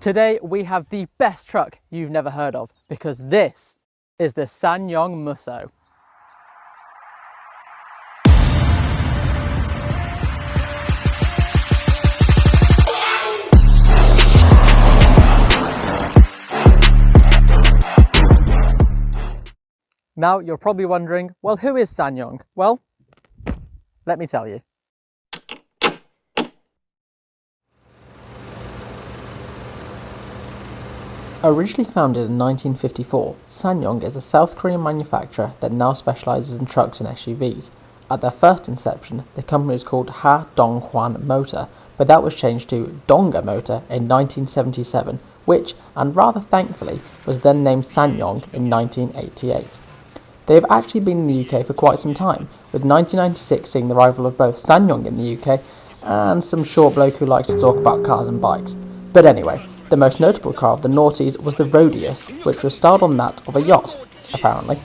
Today we have the best truck you've never heard of, because this is the SsangYong Musso. Now you're probably wondering, well, who is SsangYong? Well, let me tell you. Originally founded in 1954, SsangYong is a South Korean manufacturer that now specialises in trucks and SUVs. At their first inception, the company was called Ha Dong-hwan Motor, but that was changed to Donga Motor in 1977, which, and rather thankfully, was then named SsangYong in 1988. They have actually been in the UK for quite some time, with 1996 seeing the arrival of both SsangYong in the UK and some short bloke who likes to talk about cars and bikes. But anyway, the most notable car of the noughties was the Rodius, which was styled on that of a yacht, apparently.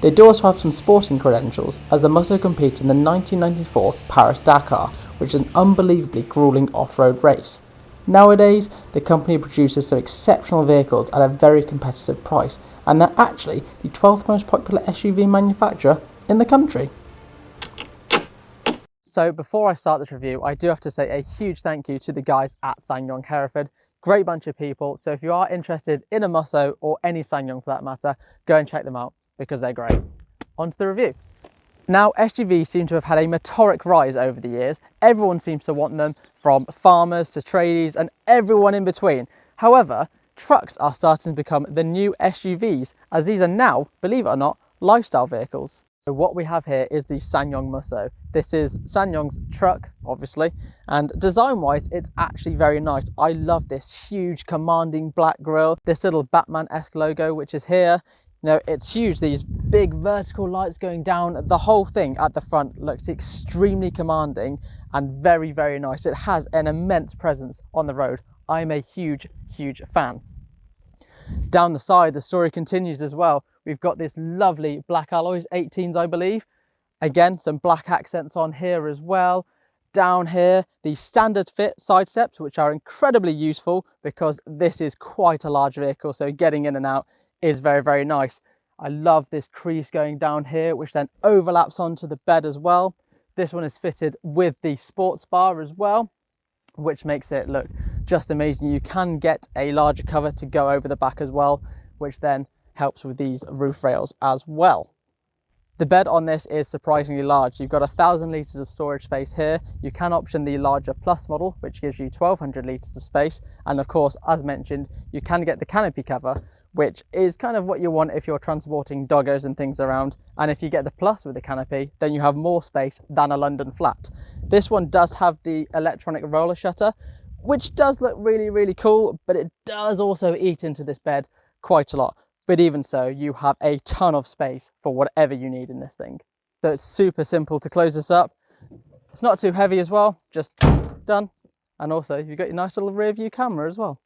They do also have some sporting credentials, as the Musso competed in the 1994 Paris-Dakar, which is an unbelievably gruelling off-road race. Nowadays, the company produces some exceptional vehicles at a very competitive price, and they're actually the 12th most popular SUV manufacturer in the country. So before I start this review, I do have to say a huge thank you to the guys at SsangYong Hereford. Great bunch of people, so if you are interested in a Musso or any SsangYong for that matter, go and check them out because they're great. On to the review. Now, SUVs seem to have had a meteoric rise over the years. Everyone seems to want them, from farmers to tradies and everyone in between. However, trucks are starting to become the new SUVs, as these are now, believe it or not, lifestyle vehicles. So what we have here is the SsangYong Musso. This is SsangYong's truck, obviously, and design-wise, it's actually very nice. I love this huge, commanding black grille, this little Batman-esque logo, which is here. You know, it's huge. These big vertical lights going down. The whole thing at the front looks extremely commanding and very, very nice. It has an immense presence on the road. I'm a huge, huge fan. Down the side, the story continues as well. We've got this lovely black alloys, 18s I believe. Again, some black accents on here as well. Down here, the standard fit side steps, which are incredibly useful because this is quite a large vehicle, so getting in and out is very, very nice. I love this crease going down here, which then overlaps onto the bed as well. This one is fitted with the sports bar as well, which makes it look just amazing. You can get a larger cover to go over the back as well, which then helps with these roof rails as well. The bed on this is surprisingly large. You've got 1,000 litres of storage space here. You can option the larger Plus model, which gives you 1,200 litres of space. And of course, as mentioned, you can get the canopy cover, which is kind of what you want if you're transporting doggos and things around. And if you get the Plus with the canopy, then you have more space than a London flat. This one does have the electronic roller shutter, which does look really, really cool, but it does also eat into this bed quite a lot. But even so, you have a ton of space for whatever you need in this thing. So it's super simple to close this up. It's not too heavy as well, just done. And also you've got your nice little rear view camera as well.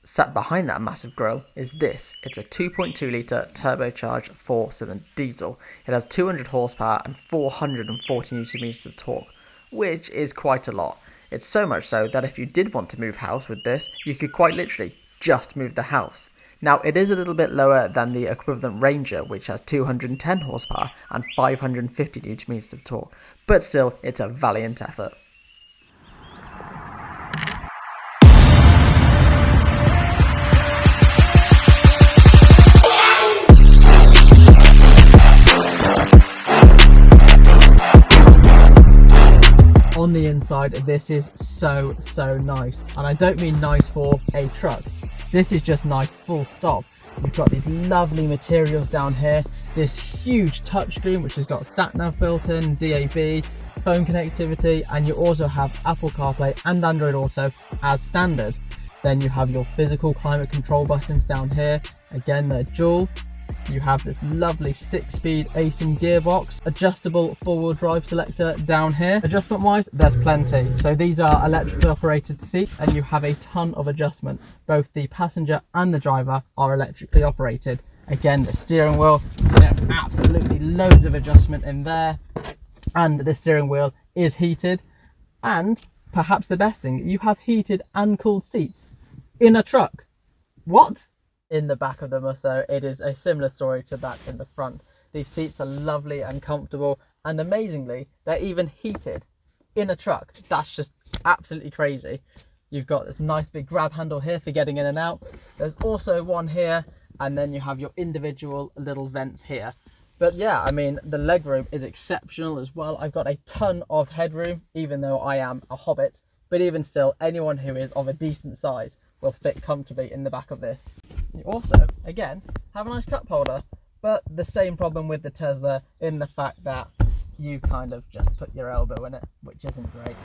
Sat behind that massive grille is this. It's a 2.2 litre turbocharged 4-cylinder diesel. It has 200 horsepower and 440 Newton meters of torque, which is quite a lot. It's so much so that if you did want to move house with this, you could quite literally just move the house. Now, it is a little bit lower than the equivalent Ranger, which has 210 horsepower and 550 Newton meters of torque, but still, it's a valiant effort. On the inside, this is so nice, and I don't mean nice for a truck. This is just nice full stop. You've got these lovely materials down here, this huge touchscreen which has got sat-nav built in, DAB, phone connectivity, and you also have Apple CarPlay and Android Auto as standard. Then you have your physical climate control buttons down here. Again, they're dual. You have this lovely 6-speed ASIN gearbox, adjustable 4-wheel drive selector down here. Adjustment wise, there's plenty. So these are electrically operated seats and you have a ton of adjustment. Both the passenger and the driver are electrically operated. Again, the steering wheel, absolutely loads of adjustment in there. And the steering wheel is heated. And perhaps the best thing, you have heated and cooled seats. in a truck. What? In the back of the Musso, it is a similar story to that in the front. These seats are lovely and comfortable, and amazingly, they're even heated in a truck. That's just absolutely crazy. You've got this nice big grab handle here for getting in and out. There's also one here, and then you have your individual little vents here. But yeah, I mean, the legroom is exceptional as well. I've got a ton of headroom, even though I am a hobbit. But even still, anyone who is of a decent size will fit comfortably in the back of this. You also, again, have a nice cup holder, but the same problem with the Tesla in the fact that you kind of just put your elbow in it, which isn't great.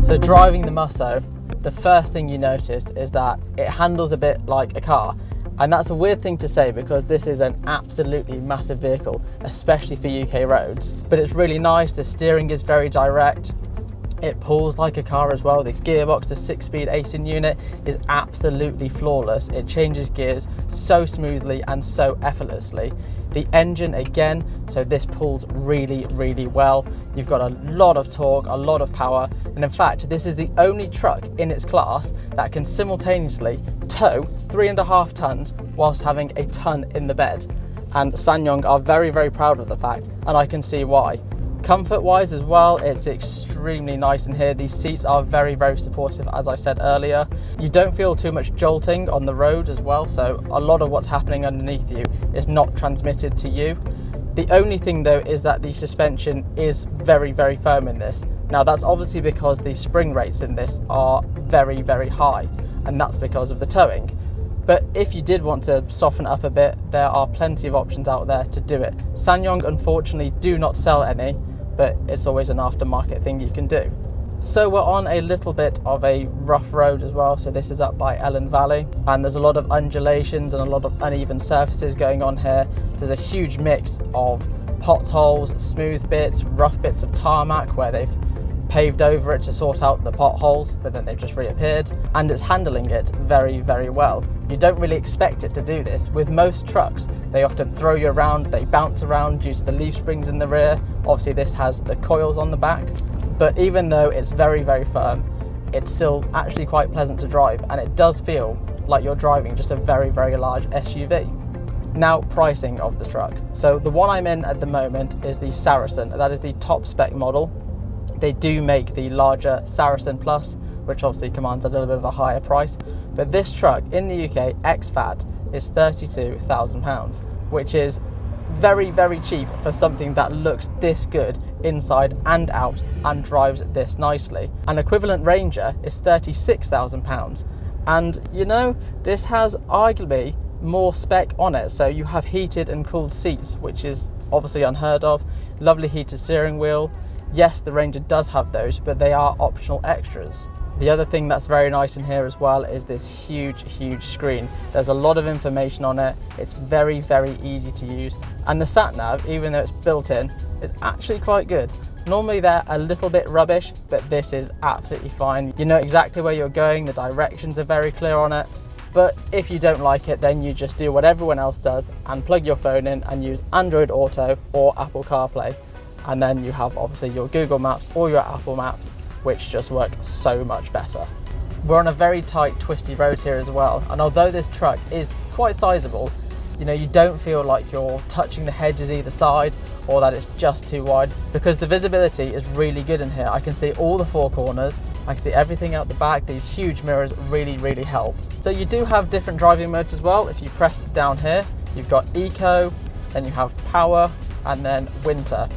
So driving the Musso, the first thing you notice is that it handles a bit like a car. And that's a weird thing to say because this is an absolutely massive vehicle, especially for UK roads. But it's really nice, the steering is very direct. It pulls like a car as well. The gearbox, the 6-speed AC unit is absolutely flawless. It changes gears so smoothly and so effortlessly. The engine again, so this pulls really, really well. You've got a lot of torque, a lot of power, and in fact, this is the only truck in its class that can simultaneously tow 3.5 tons whilst having a ton in the bed. And SsangYong are very, very proud of the fact, and I can see why. Comfort wise as well, it's extremely nice in here. These seats are very, very supportive, as I said earlier. You don't feel too much jolting on the road as well, so a lot of what's happening underneath you is not transmitted to you. The only thing though is that the suspension is very, very firm in this. Now that's obviously because the spring rates in this are very, very high, and that's because of the towing. But if you did want to soften up a bit, there are plenty of options out there to do it. SsangYong unfortunately do not sell any, but it's always an aftermarket thing you can do. So we're on a little bit of a rough road as well. So this is up by Ellen Valley, and there's a lot of undulations and a lot of uneven surfaces going on here. There's a huge mix of potholes, smooth bits, rough bits of tarmac where they've paved over it to sort out the potholes, but then they've just reappeared, and it's handling it very, very well. You don't really expect it to do this. With most trucks, they often throw you around, they bounce around due to the leaf springs in the rear. Obviously this has the coils on the back, but even though it's very, very firm, it's still actually quite pleasant to drive, and it does feel like you're driving just a very, very large SUV. Now, pricing of the truck. So the one I'm in at the moment is the Saracen. That is the top spec model. They do make the larger Saracen Plus, which obviously commands a little bit of a higher price. But this truck in the UK, ex-VAT, is £32,000, which is very, very cheap for something that looks this good inside and out and drives this nicely. An equivalent Ranger is £36,000. And you know, this has arguably more spec on it. So you have heated and cooled seats, which is obviously unheard of. Lovely heated steering wheel. Yes, the Ranger does have those, but they are optional extras. The other thing that's very nice in here as well is this huge, huge screen. There's a lot of information on it. It's very, very easy to use. And the sat nav, even though it's built in, is actually quite good. Normally they're a little bit rubbish, but this is absolutely fine. You know exactly where you're going. The directions are very clear on it. But if you don't like it, then you just do what everyone else does and plug your phone in and use Android Auto or Apple CarPlay. And then you have obviously your Google Maps or your Apple Maps, which just work so much better. We're on a very tight, twisty road here as well. And although this truck is quite sizable, you know, you don't feel like you're touching the hedges either side or that it's just too wide, because the visibility is really good in here. I can see all the four corners, I can see everything out the back. These huge mirrors really, really help. So you do have different driving modes as well. If you press down here, you've got Eco, then you have Power, and then Winter.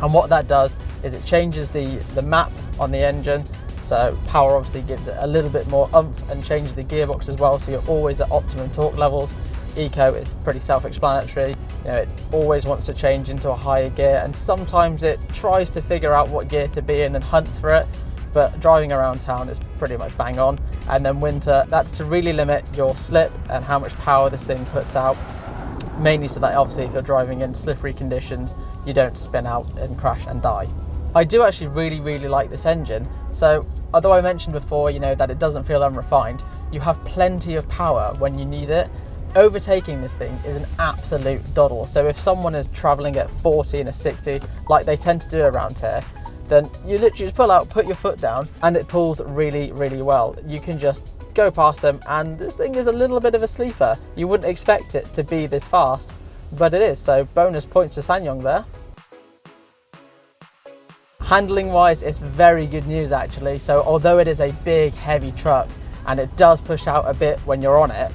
And what that does is it changes the map on the engine. So Power obviously gives it a little bit more oomph and changes the gearbox as well, so you're always at optimum torque levels. Eco is pretty self-explanatory. You know, it always wants to change into a higher gear, and sometimes it tries to figure out what gear to be in and hunts for it, but driving around town is pretty much bang on. And then Winter, that's to really limit your slip and how much power this thing puts out, mainly so that obviously if you're driving in slippery conditions, you don't spin out and crash and die. I do actually really, really like this engine. So although I mentioned before, you know, that it doesn't feel unrefined, you have plenty of power when you need it. Overtaking this thing is an absolute doddle. So if someone is traveling at 40 and a 60, like they tend to do around here, then you literally just pull out, put your foot down, and it pulls really, really well. You can just go past them, and this thing is a little bit of a sleeper. You wouldn't expect it to be this fast, but it is. So bonus points to SsangYong there. Handling wise, it's very good news actually. So although it is a big heavy truck and it does push out a bit when you're on it,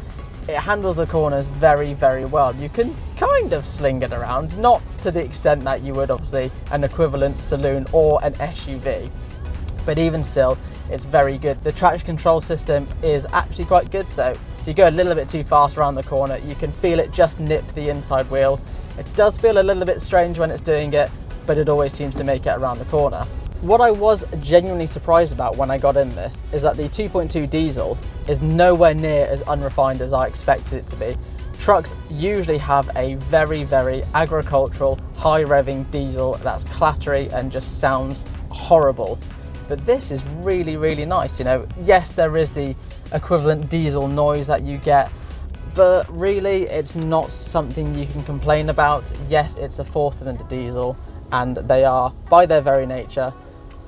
it handles the corners very, very well. You can kind of sling it around, not to the extent that you would obviously an equivalent saloon or an SUV, but even still, it's very good. The traction control system is actually quite good, so if you go a little bit too fast around the corner, you can feel it just nip the inside wheel. It does feel a little bit strange when it's doing it, but it always seems to make it around the corner. What I was genuinely surprised about when I got in this is that the 2.2 diesel is nowhere near as unrefined as I expected it to be. Trucks usually have a very, very agricultural, high revving diesel that's clattery and just sounds horrible. But this is really, really nice. You know, yes, there is the equivalent diesel noise that you get, but really it's not something you can complain about. Yes, it's a 4-cylinder diesel and they are, by their very nature,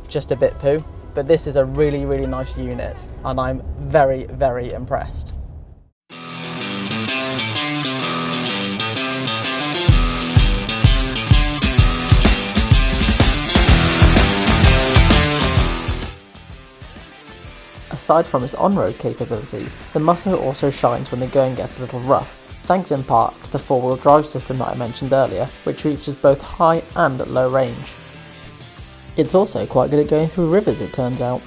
just a bit poo, but this is a really, really nice unit and I'm very, very impressed. Aside from its on-road capabilities, the Musso also shines when the going gets a little rough, thanks in part to the 4-wheel drive system that I mentioned earlier, which reaches both high and low range. It's also quite good at going through rivers, it turns out.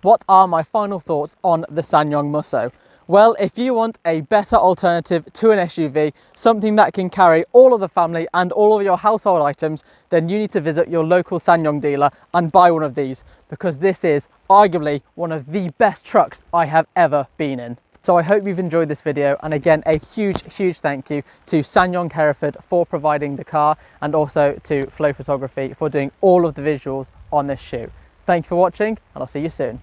What are my final thoughts on the SsangYong Musso? Well, if you want a better alternative to an SUV, something that can carry all of the family and all of your household items, then you need to visit your local SsangYong dealer and buy one of these, because this is arguably one of the best trucks I have ever been in. So I hope you've enjoyed this video, and again, a huge, huge thank you to SsangYong Hereford for providing the car, and also to Flow Photography for doing all of the visuals on this shoot. Thank you for watching, and I'll see you soon.